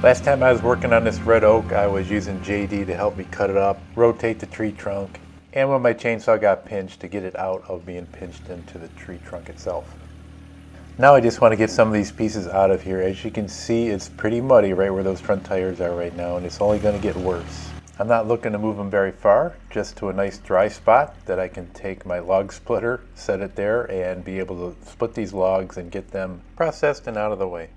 Last time I was working on this red oak, I was using JD to help me cut it up, rotate the tree trunk, and when my chainsaw got pinched, to get it out of being pinched into the tree trunk itself. Now I just want to get some of these pieces out of here. As you can see, it's pretty muddy right where those front tires are right now, and it's only going to get worse. I'm not looking to move them very far, just to a nice dry spot that I can take my log splitter, set it there, and be able to split these logs and get them processed and out of the way.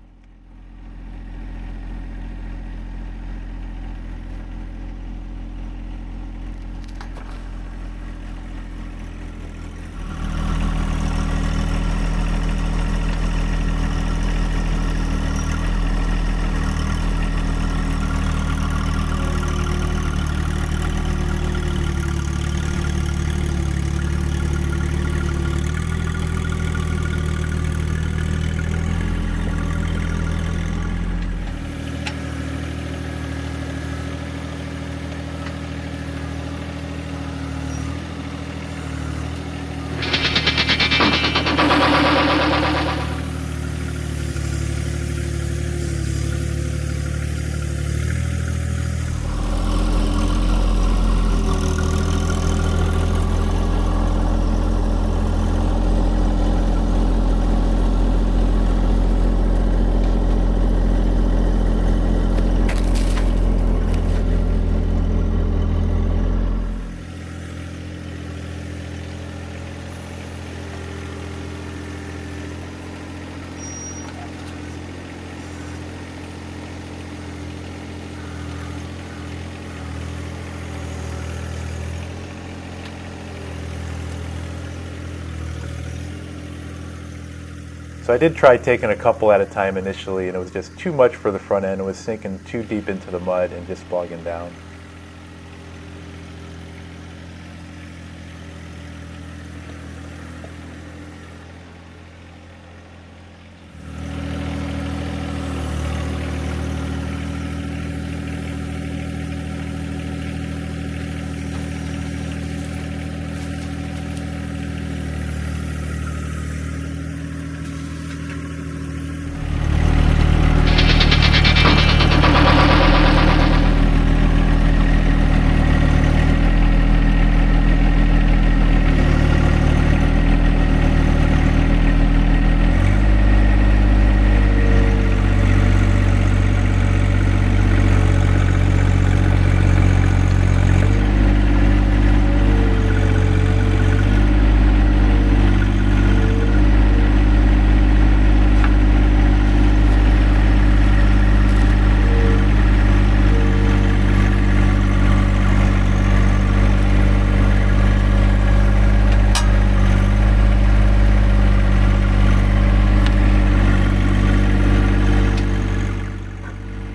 So I did try taking a couple at a time initially, and it was just too much for the front end. It was sinking too deep into the mud and just bogging down.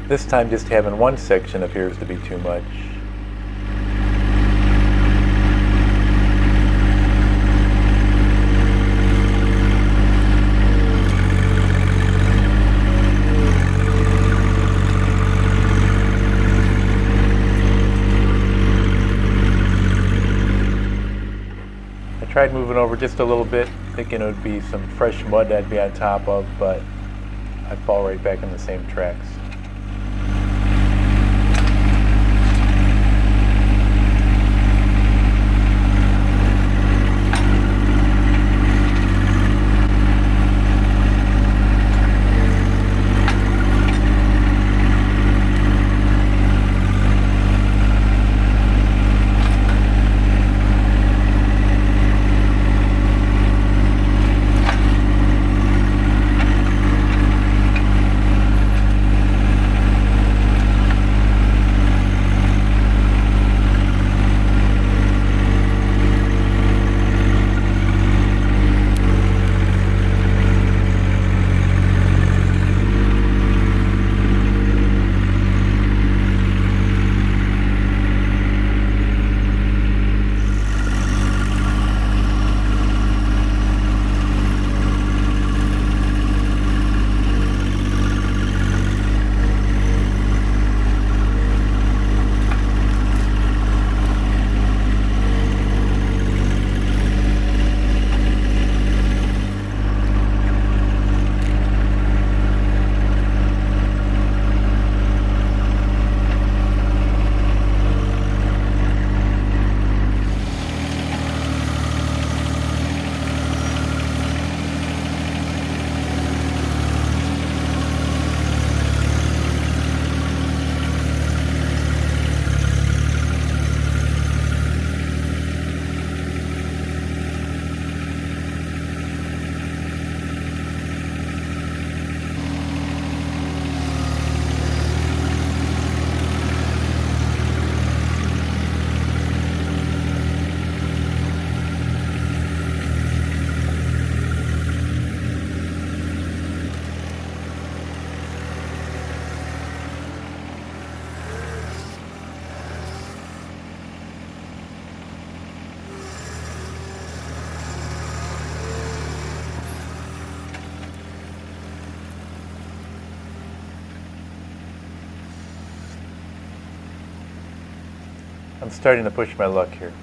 This time just having one section appears to be too much. I tried moving over just a little bit, thinking it would be some fresh mud I'd be on top of, but I'd fall right back in the same tracks. I'm starting to push my luck here.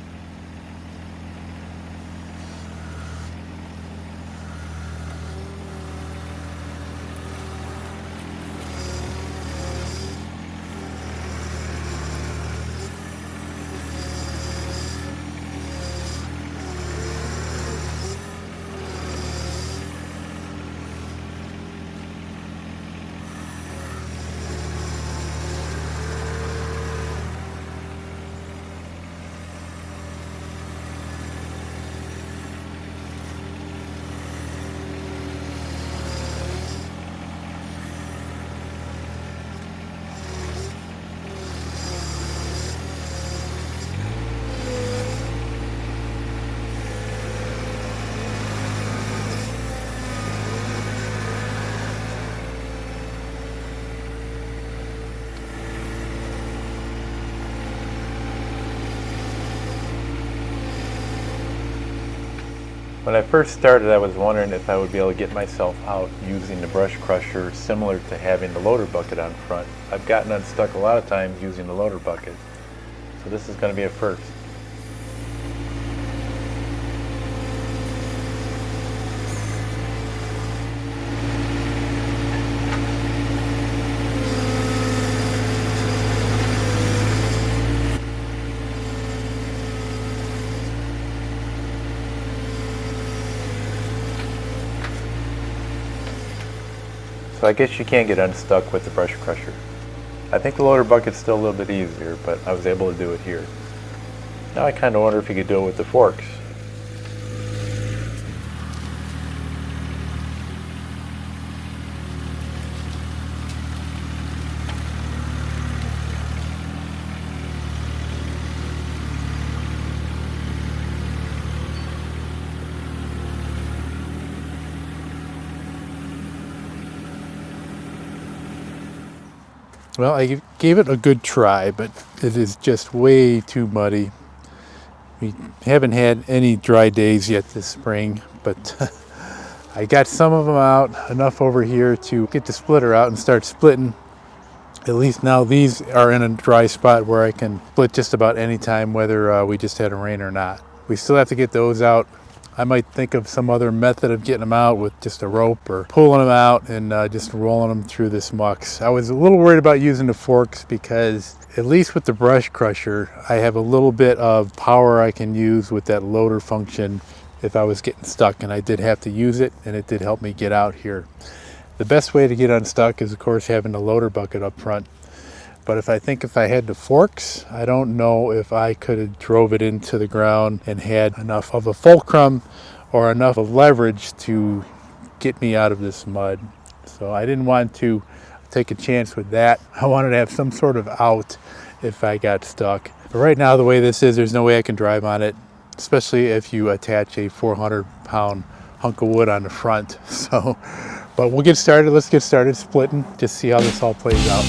When I first started, I was wondering if I would be able to get myself out using the brush crusher similar to having the loader bucket on front. I've gotten unstuck a lot of times using the loader bucket, so this is going to be a first. So I guess you can't get unstuck with the brush crusher. I think the loader bucket's still a little bit easier, but I was able to do it here. Now I kind of wonder if you could do it with the forks. Well, I gave it a good try, but it is just way too muddy. We haven't had any dry days yet this spring, but I got some of them out, enough over here to get the splitter out and start splitting. At least now these are in a dry spot where I can split just about any time, whether we just had a rain or not. We still have to get those out. I might think of some other method of getting them out with just a rope or pulling them out and just rolling them through this muck. I was a little worried about using the forks because at least with the brush crusher, I have a little bit of power I can use with that loader function if I was getting stuck, and I did have to use it, and it did help me get out here. The best way to get unstuck is, of course, having the loader bucket up front. But if I had the forks, I don't know if I could have drove it into the ground and had enough of a fulcrum or enough of leverage to get me out of this mud. So I didn't want to take a chance with that. I wanted to have some sort of out if I got stuck. But right now, the way this is, there's no way I can drive on it, especially if you attach a 400-pound hunk of wood on the front. So, but we'll get started. Let's get started splitting, just see how this all plays out.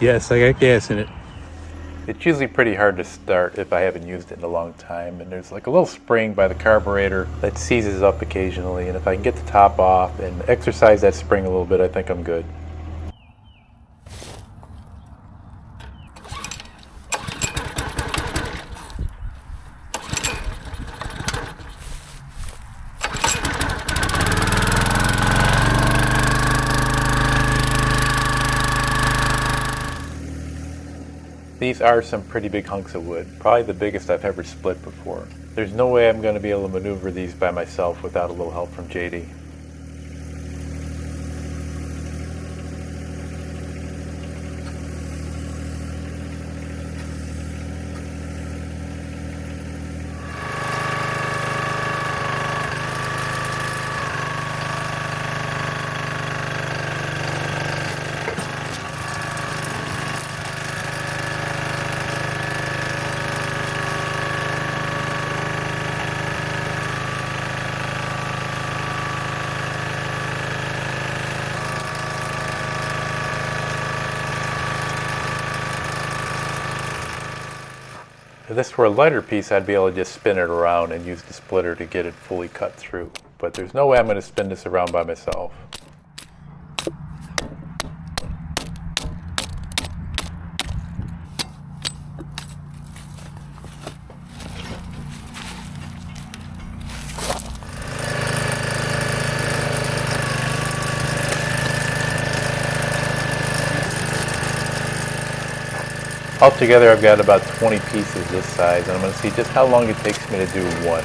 Yes, I got gas in it. It's usually pretty hard to start if I haven't used it in a long time, and there's like a little spring by the carburetor that seizes up occasionally, and if I can get the top off and exercise that spring a little bit, I think I'm good. These are some pretty big hunks of wood, probably the biggest I've ever split before. There's no way I'm going to be able to maneuver these by myself without a little help from JD. If this were a lighter piece, I'd be able to just spin it around and use the splitter to get it fully cut through. But there's no way I'm going to spin this around by myself. Altogether, I've got about 20 pieces this size, and I'm going to see just how long it takes me to do one.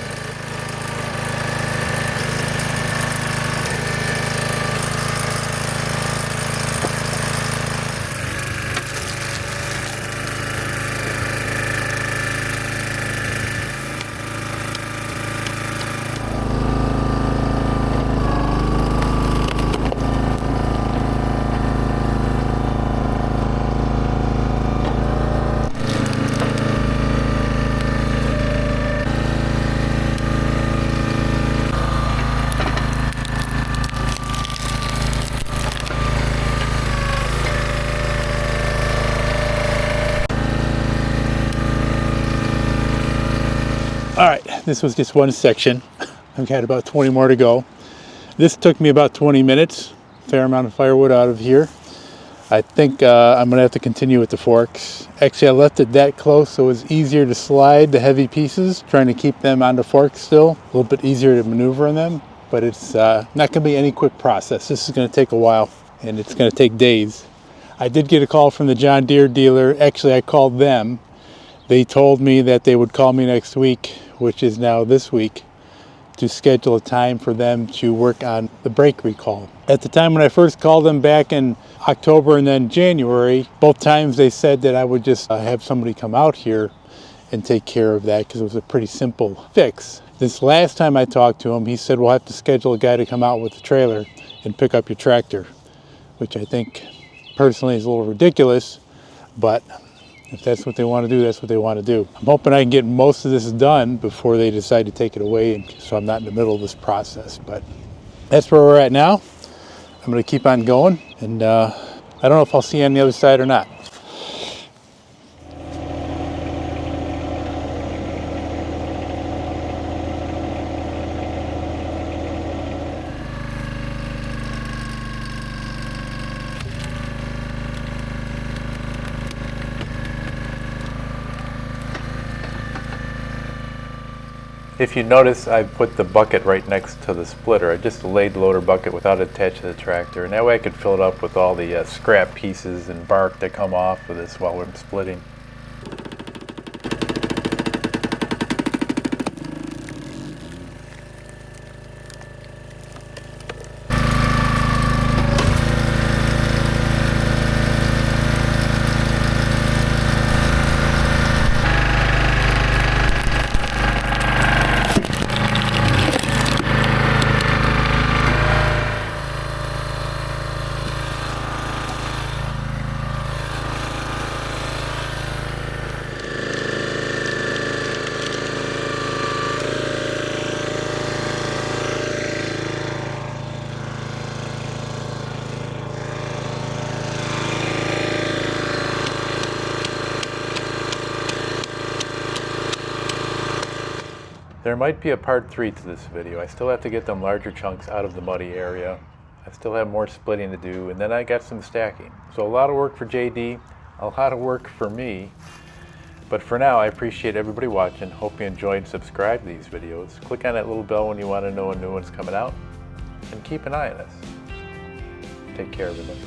Alright, this was just one section. I've got about 20 more to go. This took me about 20 minutes. Fair amount of firewood out of here. I think I'm going to have to continue with the forks. Actually, I left it that close so it was easier to slide the heavy pieces, trying to keep them on the forks still. A little bit easier to maneuver in them, but it's not going to be any quick process. This is going to take a while, and it's going to take days. I did get a call from the John Deere dealer. Actually, I called them. They told me that they would call me next week, which is now this week, to schedule a time for them to work on the brake recall. At the time when I first called them back in October and then January, both times they said that I would just have somebody come out here and take care of that because it was a pretty simple fix. This last time I talked to him, he said we'll have to schedule a guy to come out with the trailer and pick up your tractor, which I think personally is a little ridiculous, but if that's what they want to do, that's what they want to do. I'm hoping I can get most of this done before they decide to take it away, so I'm not in the middle of this process. But that's where we're at now. I'm going to keep on going, and I don't know if I'll see you on the other side or not. If you notice, I put the bucket right next to the splitter. I just laid the loader bucket without it attached to the tractor, and that way I could fill it up with all the scrap pieces and bark that come off of this while we're splitting. There might be a part 3 to this video. I still have to get them larger chunks out of the muddy area. I still have more splitting to do, and then I got some stacking. So a lot of work for JD, a lot of work for me. But for now, I appreciate everybody watching. Hope you enjoyed and subscribe to these videos. Click on that little bell when you want to know when new one's coming out. And keep an eye on us. Take care, everybody.